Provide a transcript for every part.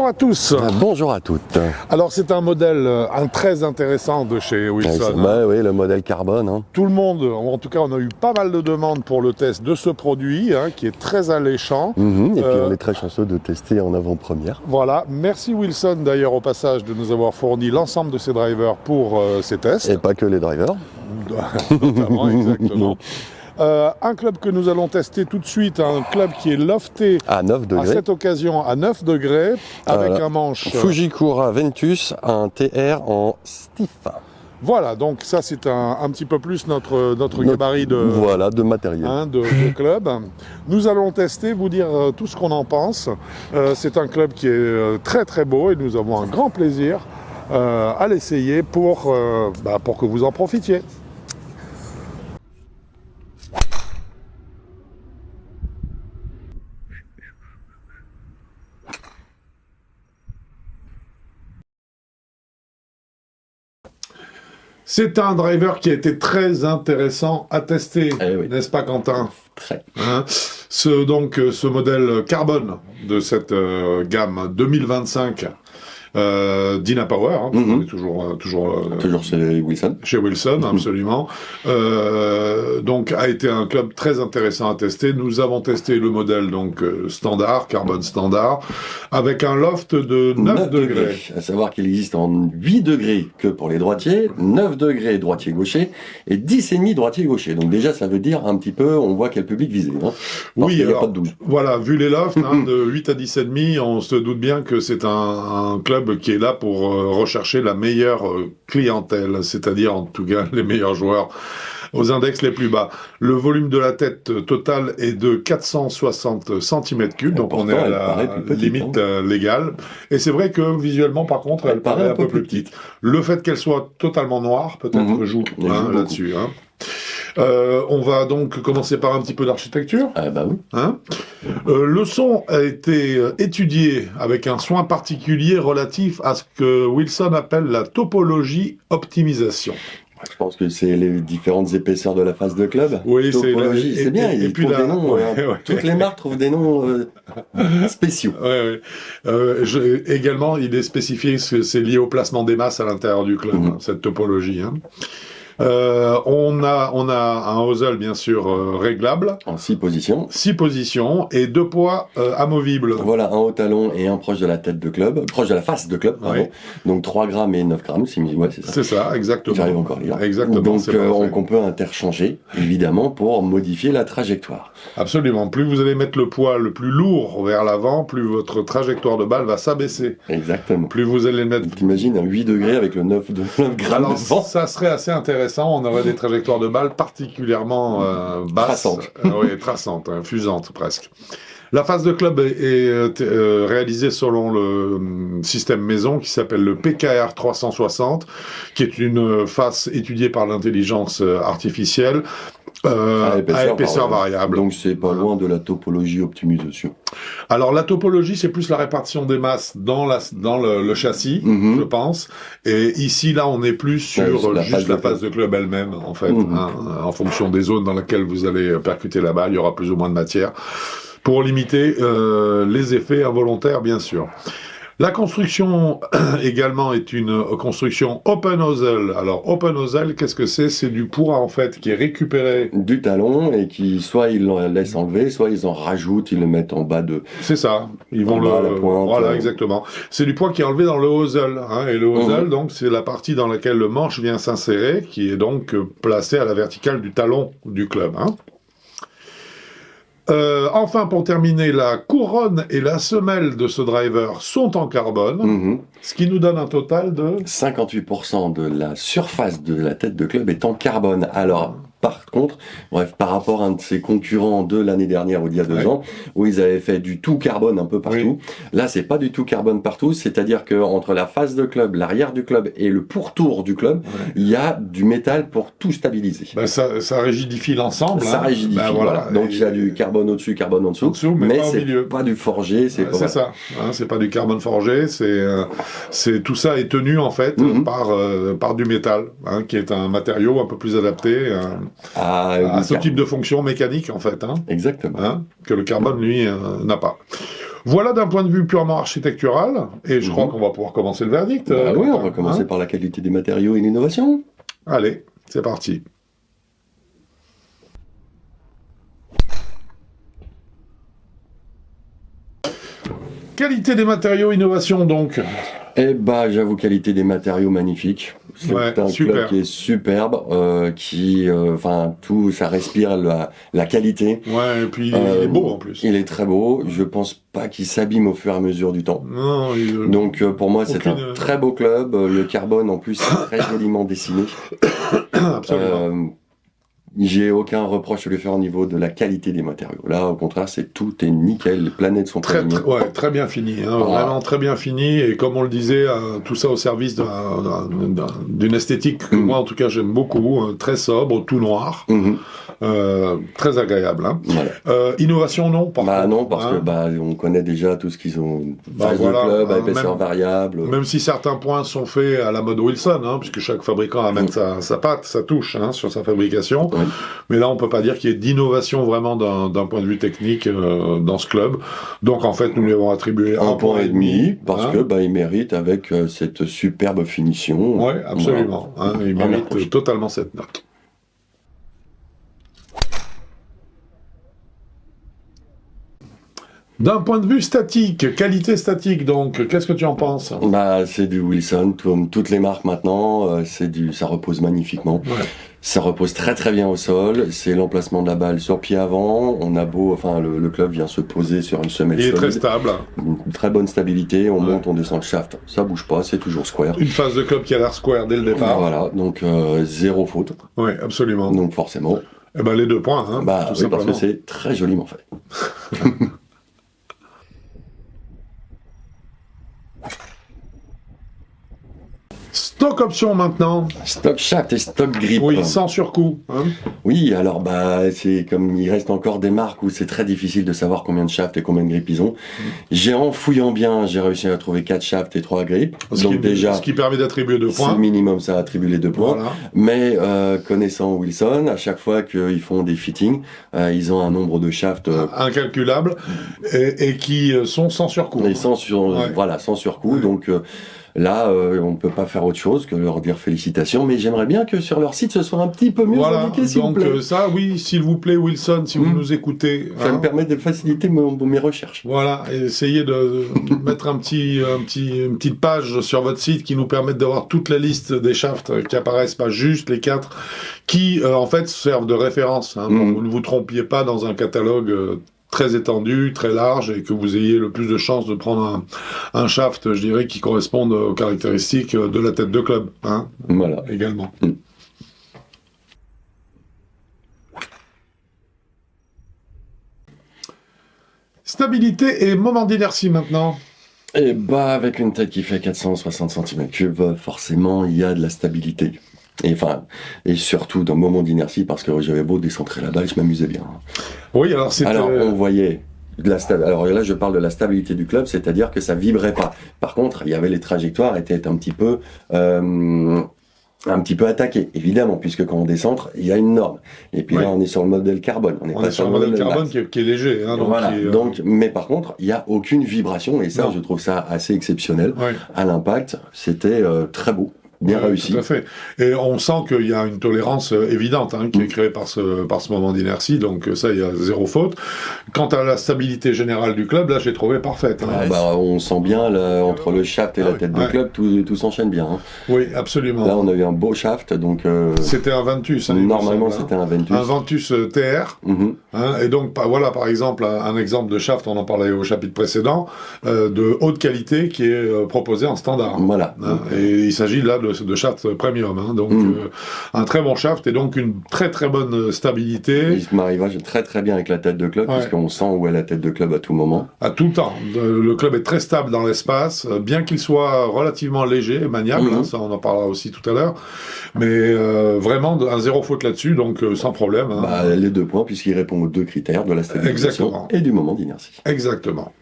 Bonjour à tous. Bonjour à toutes. Alors c'est un modèle très intéressant de chez Wilson. Oui, le modèle carbone. Hein. Tout le monde, en tout cas on a eu pas mal de demandes pour le test de ce produit qui est très alléchant. Et puis on est très chanceux de tester en avant-première. Voilà, merci Wilson d'ailleurs au passage de nous avoir fourni l'ensemble de ces drivers pour ces tests. Et pas que les drivers. Notamment, exactement. Un club que nous allons tester tout de suite, un club qui est lofté à 9 degrés. À cette occasion à 9 degrés, avec un manche Fujikura Ventus, un TR en stiff. Voilà, donc ça c'est un petit peu plus notre gabarit de matériel. De club. Nous allons tester, vous dire tout ce qu'on en pense. C'est un club qui est très très beau et nous avons un grand plaisir à l'essayer pour que vous en profitiez. C'est un driver qui a été très intéressant à tester, n'est-ce pas Quentin? Très. Ce modèle carbone de cette gamme 2025 Dynapower, on est toujours chez Wilson. Chez Wilson, absolument. Donc a été un club très intéressant à tester. Nous avons testé le modèle standard, carbone standard, avec un loft de 9 degrés. À savoir qu'il existe en 8 degrés que pour les droitiers, 9 degrés droitier-gaucher et 10,5 droitier-gaucher. Donc déjà ça veut dire un petit peu, on voit quel public viser. Oui, alors, voilà, vu les lofts de 8 à 10,5, on se doute bien que c'est un club qui est là pour rechercher la meilleure clientèle, c'est-à-dire en tout cas les meilleurs joueurs aux index les plus bas. Le volume de la tête totale est de 460 cm3, donc on est à la limite légale. Et c'est vrai que visuellement, par contre, elle paraît un peu plus petite. Le fait qu'elle soit totalement noire, peut-être joue là-dessus. On va donc commencer par un petit peu d'architecture. Le son a été étudié avec un soin particulier relatif à ce que Wilson appelle la topologie optimisation. Je pense que c'est les différentes épaisseurs de la face de club. Oui, c'est bien. Et puis des noms. Toutes les marques trouvent des noms spéciaux. Également, il est spécifié que c'est lié au placement des masses à l'intérieur du club, cette topologie. On a un hosel bien sûr réglable en 6 positions. 6 positions et 2 poids amovibles. Voilà, un haut talon et un proche de la tête de club, proche de la face de club, pardon. Donc 3 grammes et 9 grammes, c'est ça. C'est ça, exactement. J'arrive encore à lire. Exactement. Donc on peut interchanger, évidemment, pour modifier la trajectoire. Absolument. Plus vous allez mettre le poids le plus lourd vers l'avant, plus votre trajectoire de balle va s'abaisser. Exactement. Plus vous allez mettre... T'imagines un 8 degrés avec le 9 grammes de vent. Ça serait assez intéressant. On aurait des trajectoires de balles particulièrement basses. Traçantes, fusantes presque. La face de club est réalisée selon le système maison qui s'appelle le PKR 360, qui est une face étudiée par l'intelligence artificielle à épaisseur variable. Donc c'est pas loin de la topologie optimisation. Alors la topologie, c'est plus la répartition des masses dans le châssis, je pense. Et ici, là, on est plus sur juste la face de club elle-même, en fait. En fonction des zones dans lesquelles vous allez percuter la balle, il y aura plus ou moins de matière. Pour limiter les effets involontaires, bien sûr. La construction également est une construction open hosel. Alors open hosel, qu'est-ce que c'est? C'est du poids en fait qui est récupéré du talon et qui soit ils le laissent enlever, soit ils en rajoutent, ils le mettent en bas de. C'est ça. Ils vont voilà, exactement. C'est du poids qui est enlevé dans le hosel. Et le hosel, donc, c'est la partie dans laquelle le manche vient s'insérer, qui est donc placée à la verticale du talon du club. Enfin, pour terminer, la couronne et la semelle de ce driver sont en carbone, ce qui nous donne un total de 58% de la surface de la tête de club est en carbone. Alors, par contre, par rapport à un de ses concurrents de l'année dernière ou d'il y a 2 ans, où ils avaient fait du tout carbone un peu partout, là, c'est pas du tout carbone partout, c'est-à-dire que entre la face de club, l'arrière du club et le pourtour du club, il y a du métal pour tout stabiliser. Ça rigidifie l'ensemble. Ça rigidifie, voilà. Donc il y a du carbone au-dessus, carbone en dessous, mais c'est pas du forgé. C'est ça. C'est pas du carbone forgé. Tout ça est tenu en fait par du métal, qui est un matériau un peu plus adapté à ce type de fonction mécanique en fait. Exactement. Que le carbone lui n'a pas. Voilà d'un point de vue purement architectural, et je crois qu'on va pouvoir commencer le verdict. Oui, on va commencer par la qualité des matériaux et l'innovation. Allez, c'est parti. Qualité des matériaux, innovation donc. Eh bah, j'avoue, qualité des matériaux magnifique. C'est un club qui est superbe, tout, ça respire la qualité. Ouais, et puis il est beau en plus. Il est très beau. Je pense pas qu'il s'abîme au fur et à mesure du temps. Non, donc pour moi, c'est un très beau club. Le carbone en plus est très joliment dessiné. Absolument. J'ai aucun reproche à lui faire au niveau de la qualité des matériaux. Là, au contraire, tout est nickel. Les planètes sont très bien fini. Hein, vraiment très bien fini. Et comme on le disait, tout ça au service d'une esthétique que moi, en tout cas, j'aime beaucoup. Très sobre, tout noir. Très agréable. Hein. Voilà. Innovation, non parce que on connaît déjà tout ce qu'ils ont. Phase de club, à épaisseur variable. Même si certains points sont faits à la mode Wilson, hein, puisque chaque fabricant amène sa patte, sa touche sur sa fabrication. Oui. Mais là, on peut pas dire qu'il y ait d'innovation vraiment d'un point de vue technique dans ce club. Donc, en fait, nous lui avons attribué un point et demi. Parce que il mérite avec cette superbe finition. Oui, absolument. Voilà. Il mérite totalement cette note. D'un point de vue statique, qualité statique, donc, qu'est-ce que tu en penses ? C'est du Wilson, comme toutes les marques maintenant, ça repose magnifiquement. Ouais. Ça repose très très bien au sol, c'est l'emplacement de la balle sur pied avant, le club vient se poser sur une semelle solide. Il est très stable. Une très bonne stabilité, on monte, on descend le shaft, ça bouge pas, c'est toujours square. Une phase de club qui a l'air square dès le départ. Voilà, donc zéro faute. Oui, absolument. Donc forcément. Les 2 points, tout simplement. Parce que c'est très joliment fait. Stock option maintenant. Stock shaft et stock grip. Oui, sans surcoût. Hein. Oui, alors c'est comme il reste encore des marques où c'est très difficile de savoir combien de shafts et combien de grips ils ont. En fouillant bien, j'ai réussi à trouver 4 shafts et 3 grips. Ce qui permet d'attribuer 2 points. C'est le minimum, ça attribue les 2 points. Voilà. Mais connaissant Wilson, à chaque fois qu'ils font des fittings, ils ont un nombre de shafts incalculable et qui sont sans surcoût. Et sans surcoût. Ouais. Donc là, on ne peut pas faire autre chose que leur dire félicitations, mais j'aimerais bien que sur leur site, ce soit un petit peu mieux indiqué, s'il vous plaît. Donc ça, oui, s'il vous plaît, Wilson, si vous nous écoutez. Ça me permet de faciliter mes recherches. Voilà, essayez de mettre une petite page sur votre site qui nous permette d'avoir toute la liste des shafts qui apparaissent, pas juste les 4, qui en fait servent de référence. Pour que vous ne vous trompiez pas dans un catalogue très étendu, très large, et que vous ayez le plus de chances de prendre un shaft, je dirais, qui corresponde aux caractéristiques de la tête de club. Voilà. Également. Stabilité et moment d'inertie maintenant. Et avec une tête qui fait 460 cm3, forcément, il y a de la stabilité. Et surtout dans le moment d'inertie, parce que j'avais beau décentrer la balle, je m'amusais bien. Oui, alors c'était... Alors, on voyait alors là, je parle de la stabilité du club, c'est-à-dire que ça vibrait pas. Par contre, il y avait les trajectoires étaient un petit peu attaquées, évidemment, puisque quand on décentre, il y a une norme. Et puis là, on est sur le modèle carbone. On est sur le modèle carbone qui est léger. Donc voilà. Mais par contre, il n'y a aucune vibration, et ça, je trouve ça assez exceptionnel. Ouais. À l'impact, c'était très beau. Bien réussi. Tout à fait. Et on sent qu'il y a une tolérance évidente qui est créée par ce moment d'inertie, donc ça, il y a zéro faute. Quant à la stabilité générale du club, là, j'ai trouvé parfaite. On sent bien, entre le shaft et la tête du club, tout s'enchaîne bien. Oui, absolument. Là, on a eu un beau shaft, donc... C'était un Ventus. Normalement, c'était un Ventus. Un Ventus TR. Et donc, voilà, par exemple, un exemple de shaft, on en parlait au chapitre précédent, de haute qualité qui est proposé en standard. Voilà. Et il s'agit là de shaft premium, donc un très bon shaft et donc une très très bonne stabilité. Il se marivage très très bien avec la tête de club, puisqu'on sent où est la tête de club à tout moment. À tout le temps. Le club est très stable dans l'espace, bien qu'il soit relativement léger et maniable, ça on en parlera aussi tout à l'heure, mais vraiment un zéro faute là-dessus, donc sans problème. Les 2 points, puisqu'il répond aux 2 critères de la stabilisation et du moment d'inertie. Exactement.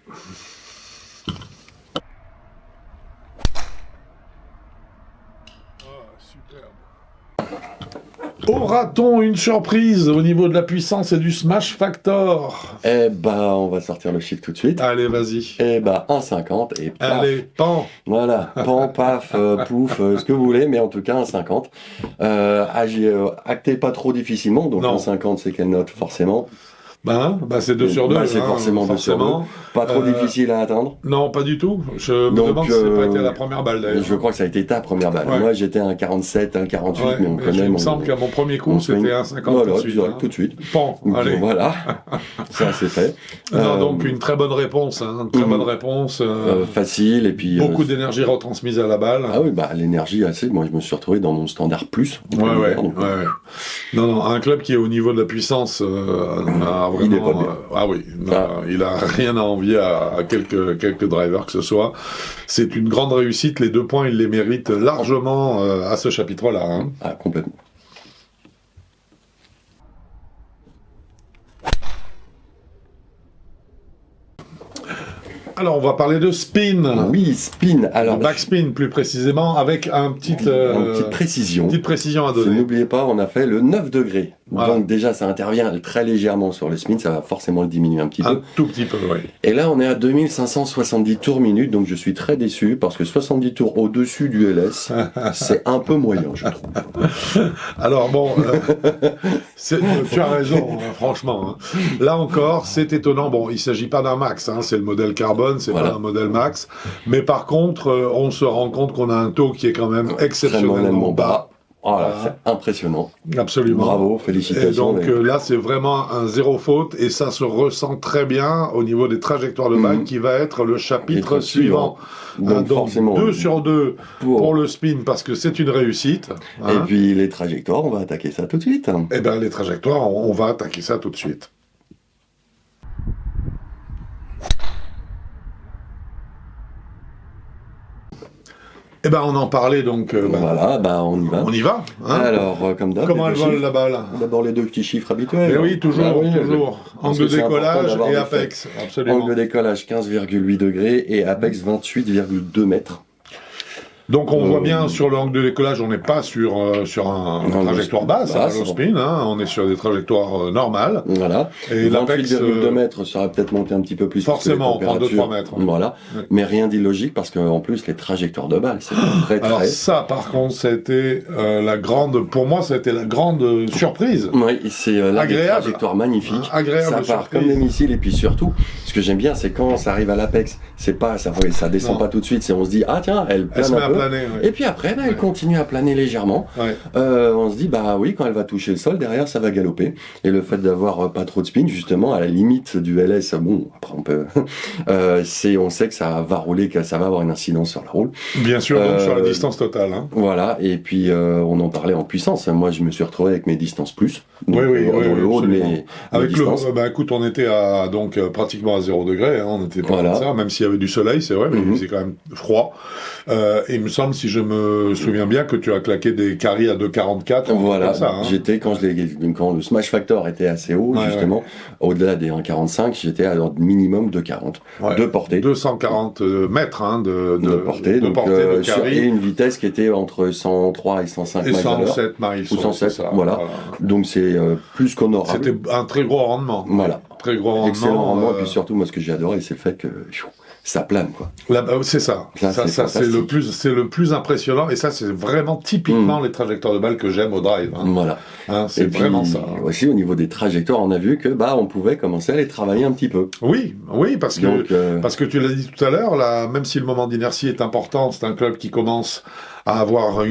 Aura-t-on une surprise au niveau de la puissance et du smash factor? Eh ben, on va sortir le chiffre tout de suite. Allez, vas-y. Eh ben, 1,50 et paf. Allez, pan. Voilà, pan, paf, pouf, ce que vous voulez, mais en tout cas 1,50. J'ai acté pas trop difficilement, donc 1,50 c'est quelle note forcément? C'est 2 sur 2. C'est forcément 2 sur 2. Pas trop difficile à atteindre? Non, pas du tout. Je me demande si c'est pas été la première balle d'ailleurs. Je crois que ça a été ta première balle. Ouais. Moi j'étais à 1,47, 1,48, mais on connaît. Il me semble qu'à mon premier coup c'était 1,50 voilà, tout de suite. Tout de suite. Pan, allez. Voilà, ça c'est fait. Donc une très bonne réponse. Une très bonne réponse. Facile et puis... Beaucoup d'énergie retransmise à la balle. Ah oui, l'énergie assez. Moi je me suis retrouvé dans mon standard plus. Ouais. Non, un club qui est au niveau de la puissance... il est pas bien. Il a rien à envier à quelques drivers que ce soit. C'est une grande réussite. Les 2 points, il les mérite largement à ce chapitre-là. Hein. Ah, complètement. Alors, on va parler de spin. Oui, spin. Alors, backspin, plus précisément, avec une petite précision à donner. N'oubliez pas, on a fait le 9 degrés. Voilà. Donc déjà, ça intervient très légèrement sur le spin, ça va forcément le diminuer un petit peu. Un tout petit peu, oui. Et là, on est à 2570 tours minutes, donc je suis très déçu, parce que 70 tours au-dessus du LS, c'est un peu moyen, je trouve. Alors bon, tu as raison, franchement. Hein. Là encore, c'est étonnant. Bon, il ne s'agit pas d'un max, hein, c'est le modèle carbone, c'est pas un modèle max. Mais par contre, on se rend compte qu'on a un taux qui est quand même exceptionnellement bas. Voilà, c'est impressionnant. Absolument. Bravo, félicitations. Et donc là, c'est vraiment un zéro faute et ça se ressent très bien au niveau des trajectoires de balle qui va être le chapitre suivant. Donc forcément 2 sur 2 pour le spin parce que c'est une réussite. Et puis les trajectoires, on va attaquer ça tout de suite. Eh bien, les trajectoires, on va attaquer ça tout de suite. Eh ben, on en parlait, donc... voilà, on y va. On y va. Hein. Alors, comme d'hab... Comment elle vole, la balle? D'abord les 2 petits chiffres habituels. Mais oui, toujours. Angle de décollage et apex, absolument. Angle de décollage 15,8 degrés et apex 28,2 mètres. Donc on voit bien sur le angle de décollage, on n'est pas sur une trajectoire basse, le spin, hein, on est sur des trajectoires normales. Voilà. Et 28,2 mètres, ça aurait peut-être monté un petit peu plus. Forcément, par 2-3 mètres. Voilà. Ouais. Mais rien d'illogique parce qu'en plus les trajectoires de balle, c'est très. Alors ça, par contre, c'était pour moi, ça a été la grande surprise. Oui, c'est la trajectoire magnifique. Agréable. Ça part comme des missiles et puis surtout, ce que j'aime bien, c'est quand ça arrive à l'apex, c'est pas ça descend pas tout de suite, on se dit tiens, elle plane un peu. Et puis après, elle continue à planer légèrement. Ouais. On se dit, oui, quand elle va toucher le sol, derrière, ça va galoper. Et le fait d'avoir pas trop de spin, justement, à la limite du LS, après on peut... on sait que ça va rouler, que ça va avoir une incidence sur la roule. Bien sûr, donc sur la distance totale. Hein. Voilà, et puis on en parlait en puissance. Moi, je me suis retrouvé avec mes distances plus. Donc, oui, dans le haut de mes distances. Écoute, on était pratiquement à 0 degré, hein, on était pas ça, même s'il y avait du soleil, c'est vrai, mais il faisait quand même froid. Et il me semble, si je me souviens bien, que tu as claqué des carries à 2,44. Voilà, comme ça, hein. J'étais, quand le smash factor était assez haut, justement, au-delà des 1,45, j'étais à minimum 2,40 de portée. 240 mètres de portée, de carry. Et une vitesse qui était entre 103 et 105 miles à l'heure. 107 miles. Ou 107, voilà. Donc c'est plus qu'honorable. C'était un très gros rendement. Voilà. Très gros rendement. Excellent rendement, et puis surtout, moi, ce que j'ai adoré, c'est le fait que... ça plane, quoi. C'est ça. Ça c'est le plus impressionnant. Et ça, c'est vraiment typiquement les trajectoires de balles que j'aime au drive. Hein. Voilà. Hein, c'est vraiment ça. Aussi, au niveau des trajectoires, on a vu que on pouvait commencer à les travailler un petit peu. Oui, parce que tu l'as dit tout à l'heure, là, même si le moment d'inertie est important, c'est un club qui commence à avoir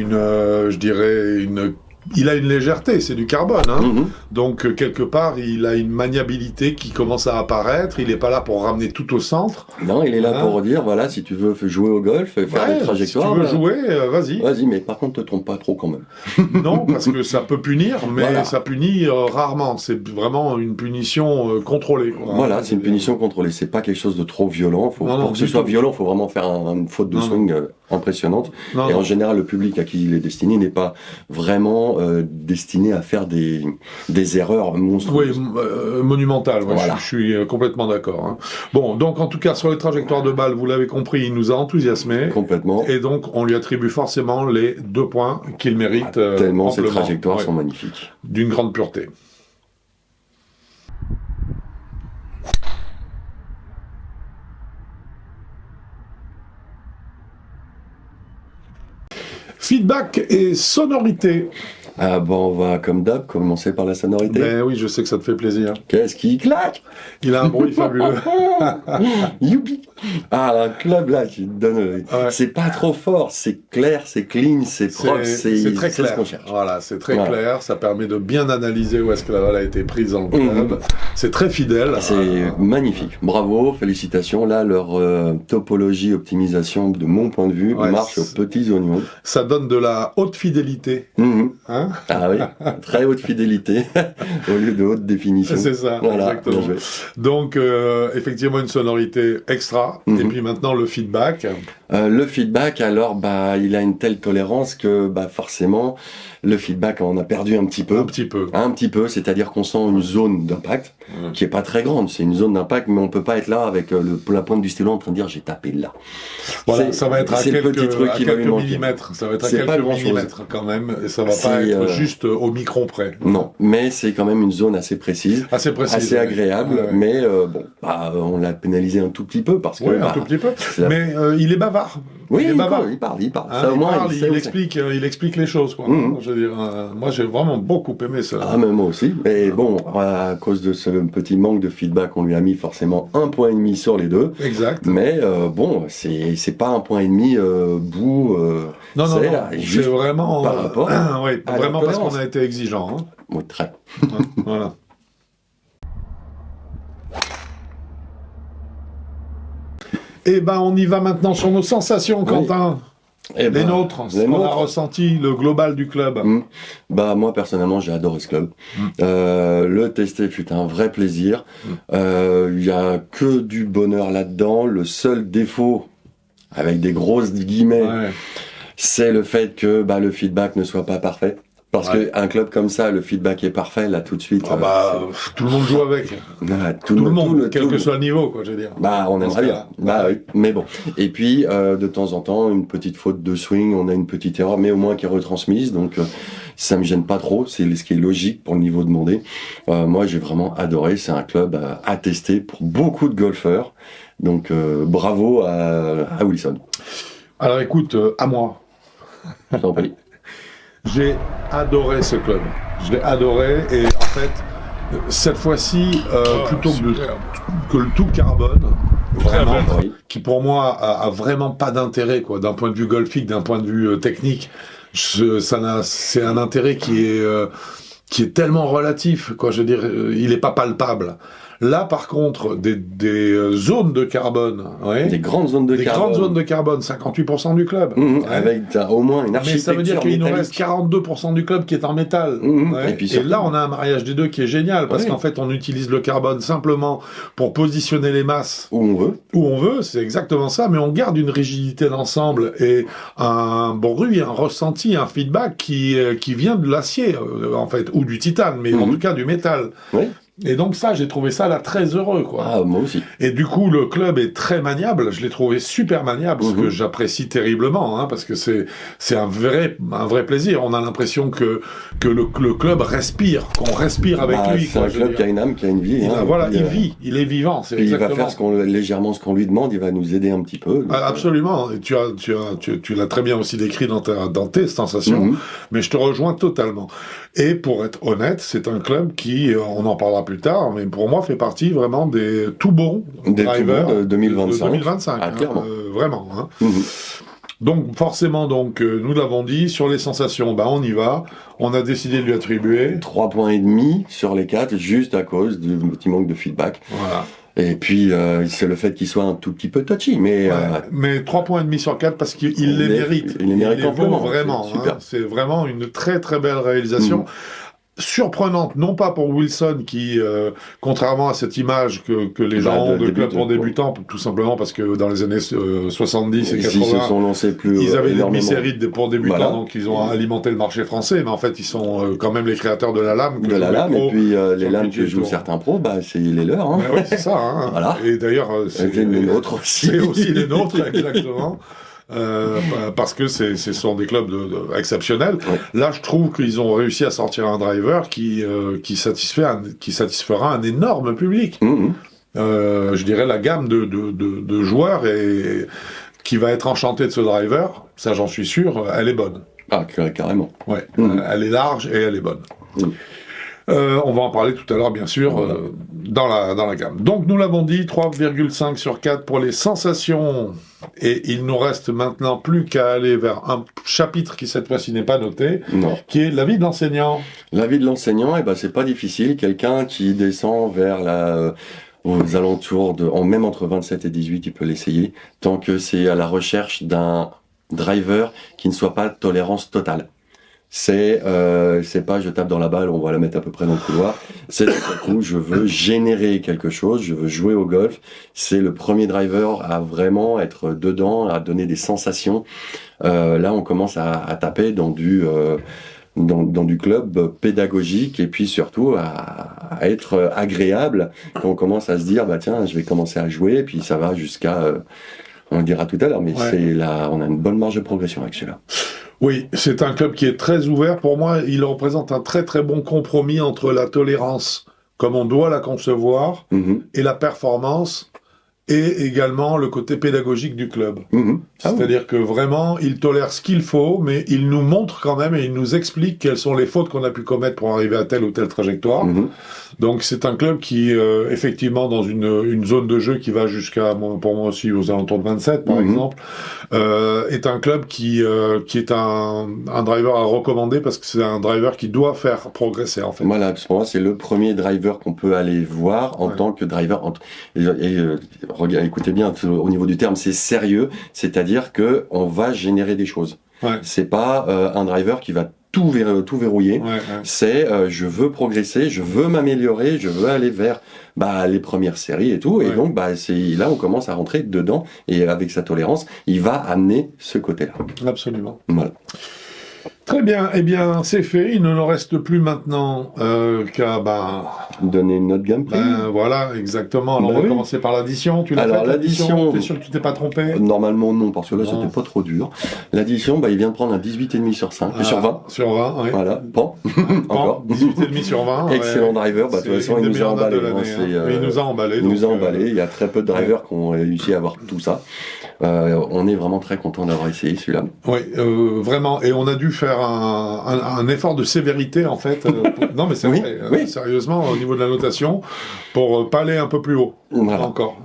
il a une légèreté, c'est du carbone. Hein. Donc, quelque part, il a une maniabilité qui commence à apparaître. Il n'est pas là pour ramener tout au centre. Non, il est là pour dire, voilà, si tu veux jouer au golf, faire des trajectoires... Si tu veux jouer, vas-y. Vas-y, mais par contre, te trompe pas trop quand même. Non, parce que ça peut punir, mais ça punit rarement. C'est vraiment une punition contrôlée. Quoi. Voilà, c'est une punition contrôlée. C'est pas quelque chose de trop violent. Pour que ce soit violent, il faut vraiment faire une faute de swing impressionnante. En général, le public à qui il est destiné n'est pas vraiment destinés à faire des erreurs monstrueuses. Oui, monumentales, ouais, voilà. Je suis complètement d'accord. Hein. Bon, donc en tout cas, sur les trajectoires de balles, vous l'avez compris, il nous a enthousiasmés. Complètement. Et donc, on lui attribue forcément les 2 points qu'il mérite. Tellement ces trajectoires sont magnifiques. D'une grande pureté. Feedback et sonorité. Ah bon, on va comme d'hab commencer par la sonorité. Ben oui, je sais que ça te fait plaisir. Qu'est-ce qui claque? Il a un bruit fabuleux. Youpi! Ah, un club là qui donne. Ouais. C'est pas trop fort, c'est clair, c'est clean, c'est propre, c'est très clair. Ce qu'on cherche. Voilà, c'est très clair. Ça permet de bien analyser où est-ce que la balle a été prise dans le club. C'est très fidèle. C'est magnifique. Bravo, félicitations. Là, leur topologie, optimisation, de mon point de vue, marche aux petits oignons. Ça donne de la haute fidélité. Hein? Ah oui, très haute fidélité au lieu de haute définition. C'est ça, voilà, exactement. Donc, effectivement, une sonorité extra. Et puis maintenant, le feedback. Le feedback, alors, il a une telle tolérance que, forcément, le feedback, on a perdu un petit peu. Un petit peu. Un petit peu, c'est-à-dire qu'on sent une zone d'impact qui est pas très grande. C'est une zone d'impact, mais on peut pas être là avec la pointe du stylo en train de dire j'ai tapé là. Voilà, ça va être à quelques millimètres. Ça va être à quelques millimètres quand même. Et ça va pas être juste au micron près. Non, mais c'est quand même une zone assez précise. Assez agréable, mais on l'a pénalisé un tout petit peu parce que. Oui, un tout petit peu. Mais il est bavard. Oui, il parle. Ça, au moins, il explique les choses, quoi. Je veux dire, moi, j'ai vraiment beaucoup aimé ça. Ah, mais moi aussi. Mais bon, à cause de ce petit manque de feedback, on lui a mis forcément 1,5 point sur les deux. Exact. Mais c'est pas 1,5 point bout. Non, c'est vraiment par rapport. Oui, vraiment parce qu'on a été exigeant. Hein. Oui, très. Voilà. Eh ben, on y va maintenant sur nos sensations, Quentin. Les nôtres, ce qu'on a ressenti, le global du club. Moi, personnellement, j'ai adoré ce club. Le tester fut un vrai plaisir. Il y a que du bonheur là-dedans. Le seul défaut, avec des grosses guillemets, c'est le fait que le feedback ne soit pas parfait. Parce qu'un club comme ça, le feedback est parfait, là, tout de suite. Tout le monde joue avec. Tout le monde, quel que soit le niveau, quoi, je veux dire. On aimerait bien. Oui. Mais bon. Et puis, de temps en temps, une petite faute de swing, on a une petite erreur, mais au moins qui est retransmise. Donc, ça me gêne pas trop. C'est ce qui est logique pour le niveau demandé. Moi, j'ai vraiment adoré. C'est un club à tester pour beaucoup de golfeurs. Donc, bravo à Wilson. Alors, écoute, à moi. Je t'en prie. J'ai adoré ce club. Je l'ai adoré et en fait, cette fois-ci, plutôt que le tout carbone, vraiment, qui pour moi a vraiment pas d'intérêt, quoi, d'un point de vue golfique, d'un point de vue technique. C'est un intérêt qui est tellement relatif, quoi. Je veux dire, il est pas palpable. Là, par contre, des zones de carbone, des grandes zones de carbone, 58% du club, avec au moins une architecture. Mais ça veut dire qu'il nous reste 42% du club qui est en métal. Et puis et là, on a un mariage des deux qui est génial parce qu'en fait, on utilise le carbone simplement pour positionner les masses où on veut. C'est exactement ça, mais on garde une rigidité d'ensemble et un bruit, un ressenti, un feedback qui vient de l'acier, en fait, ou du titane, mais en tout cas du métal. Oui. Et donc ça, j'ai trouvé ça là très heureux, quoi. Ah, moi aussi. Et du coup, le club est très maniable. Je l'ai trouvé super maniable, ce que j'apprécie terriblement, parce que c'est un vrai plaisir. On a l'impression que le club respire, qu'on respire avec lui. C'est un club qui a une âme, qui a une vie. Il vit, il est vivant. C'est il va faire légèrement ce qu'on lui demande. Il va nous aider un petit peu. Absolument. Et tu l'as très bien aussi décrit dans tes sensations. Mais je te rejoins totalement. Et pour être honnête, c'est un club qui, on en parlera plus tard, mais pour moi fait partie vraiment des tout bons drivers de 2025. De 2025, clairement. Vraiment. Donc forcément, nous l'avons dit, sur les sensations, on y va. On a décidé de lui attribuer 3,5 points sur les 4, juste à cause du petit manque de feedback. Voilà. Et puis, c'est le fait qu'il soit un tout petit peu touchy, mais... mais 3,5 points sur 4 parce qu'il les mérite. Il les mérite amplement. Vraiment. C'est vraiment une très très belle réalisation. surprenante, non pas pour Wilson qui, contrairement à cette image que les gens ont de club pour débutants, tout simplement parce que dans les années 70 et 80, ils se sont lancés ils avaient des demi-séries pour débutants, donc ils ont alimenté le marché français, mais en fait ils sont quand même les créateurs de la lame. De la lame, et puis les lames que jouent certains pros, c'est les leurs. Hein. Oui, c'est ça. Hein. Voilà. Et d'ailleurs, c'est les nôtres aussi. C'est aussi les nôtres, exactement. Parce que ce sont des clubs exceptionnels. Ouais. Là, je trouve qu'ils ont réussi à sortir un driver qui satisfera un énorme public. Je dirais la gamme de joueurs qui va être enchanté de ce driver, ça j'en suis sûr, elle est bonne. Ah, carrément. Ouais, elle est large et elle est bonne. On va en parler tout à l'heure, bien sûr, dans la gamme. Donc, nous l'avons dit, 3,5 sur 4 pour les sensations. Et il nous reste maintenant plus qu'à aller vers un chapitre qui, cette fois-ci, n'est pas noté, qui est la vie de l'enseignant. La vie de l'enseignant, c'est pas difficile. Quelqu'un qui descend vers aux alentours même entre 27 et 18, il peut l'essayer, tant que c'est à la recherche d'un driver qui ne soit pas tolérance totale. C'est pas je tape dans la balle, on va la mettre à peu près dans le couloir. C'est surtout je veux générer quelque chose, je veux jouer au golf. C'est le premier driver à vraiment être dedans, à donner des sensations. Là, on commence à taper dans du club pédagogique et puis surtout à être agréable. On commence à se dire tiens, je vais commencer à jouer, et puis ça va jusqu'à on le dira tout à l'heure, mais on a une bonne marge de progression avec celui-là. Oui, c'est un club qui est très ouvert. Pour moi, il représente un très très bon compromis entre la tolérance, comme on doit la concevoir, et la performance, et également le côté pédagogique du club. C'est-à-dire que vraiment, il tolère ce qu'il faut, mais il nous montre quand même et il nous explique quelles sont les fautes qu'on a pu commettre pour arriver à telle ou telle trajectoire. Donc c'est un club qui, effectivement, dans une zone de jeu qui va jusqu'à, pour moi aussi, aux alentours de 27, par exemple, est un club qui est un driver à recommander parce que c'est un driver qui doit faire progresser, en fait. Voilà, pour moi, c'est le premier driver qu'on peut aller voir en tant que driver. Écoutez bien, au niveau du terme, c'est sérieux, c'est-à-dire que on va générer des choses. C'est pas un driver qui va tout verrouiller. C'est je veux progresser, je veux m'améliorer, je veux aller vers les premières séries et tout. Et donc c'est là on commence à rentrer dedans, et avec sa tolérance, il va amener ce côté-là. Absolument. Voilà. Très bien, eh bien c'est fait, il ne nous reste plus maintenant qu'à donner une note gameplay. Voilà, exactement. Alors on va commencer par l'addition. Tu l'as fait, l'addition, t'es sûr que tu t'es pas trompé? Normalement non, parce que là c'était pas trop dur. L'addition, il vient de prendre un 18,5 sur 5, sur 20. Sur 20, oui. Voilà, encore. 18,5 sur 20. Excellent driver, de toute façon il nous a emballé. Il nous a emballé. Il nous a emballé, il y a très peu de drivers qui ont réussi à avoir tout ça. On est vraiment très content d'avoir essayé celui-là. Oui, vraiment. Et on a dû faire un effort de sévérité, en fait. Non, mais c'est vrai. Sérieusement, au niveau de la notation, pour pas aller un peu plus haut. Voilà. Encore.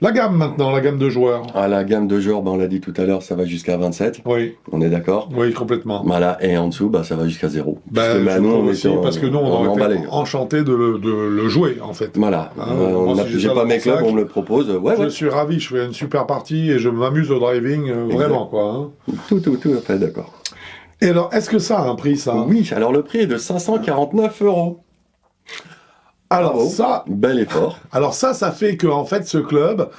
La gamme maintenant, la gamme de joueurs. La gamme de joueurs, on l'a dit tout à l'heure, ça va jusqu'à 27. Oui. On est d'accord? Oui, complètement. Voilà, et en dessous, ça va jusqu'à 0. Parce que nous, on aurait été enchantés de le jouer, en fait. Voilà. J'ai pas mes clubs, on me le propose. Je suis ravi, je fais une super partie et je m'amuse au driving, vraiment, quoi. Tout à fait d'accord. Et alors, est-ce que ça a un prix, ça? Oui, alors le prix est de 549 €. Alors bel effort. Alors ça fait que en fait ce club,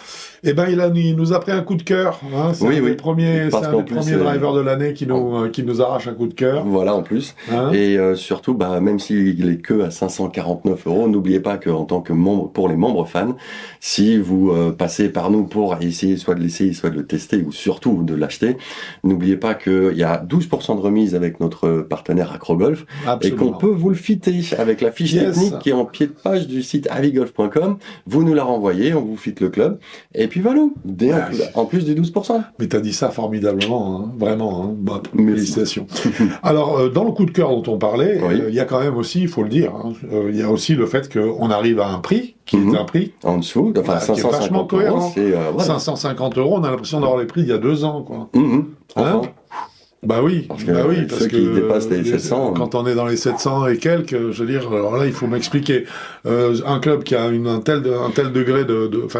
il nous a pris un coup de cœur. C'est un des premiers drivers de l'année qui nous arrache un coup de cœur. Voilà, en plus. Et surtout, même s'il est que à 549 €, n'oubliez pas que en tant que membre, pour les membres fans, si vous passez par nous pour essayer soit de l'essayer, soit de le tester, ou surtout de l'acheter, n'oubliez pas qu'il y a 12% de remise avec notre partenaire AcroGolf. Absolument. Et qu'on peut vous le fitter avec la fiche technique qui est en pied de page du site avigolf.com. Vous nous la renvoyez, on vous fitte le club. Et puis voilà, en plus du 12%. Mais t'as dit ça formidablement, vraiment. Félicitations. Alors, dans le coup de cœur dont on parlait, il y a quand même aussi, il faut le dire, il y a aussi le fait qu'on arrive à un prix qui est un prix en dessous, 550 €. 550 €, on a l'impression d'avoir les prix il y a 2 ans, quoi. Oui, parce ceux qui dépassent les 700. Quand on est dans les 700 et quelques, je veux dire, alors là, il faut m'expliquer. Un club qui a un tel degré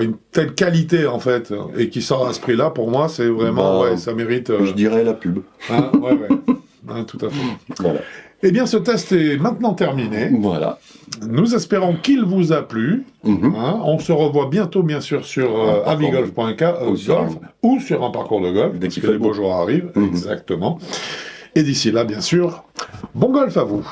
une telle qualité, en fait, et qui sort à ce prix-là, pour moi, c'est vraiment, ça mérite. Je dirais la pub. Hein, tout à fait. Voilà. Eh bien, ce test est maintenant terminé. Voilà. Nous espérons qu'il vous a plu. Hein, on se revoit bientôt, bien sûr, sur avigolf.com ou sur un parcours de golf, dès parce qu'il que fait les beaux jours arrivent. Exactement. Et d'ici là, bien sûr, bon golf à vous.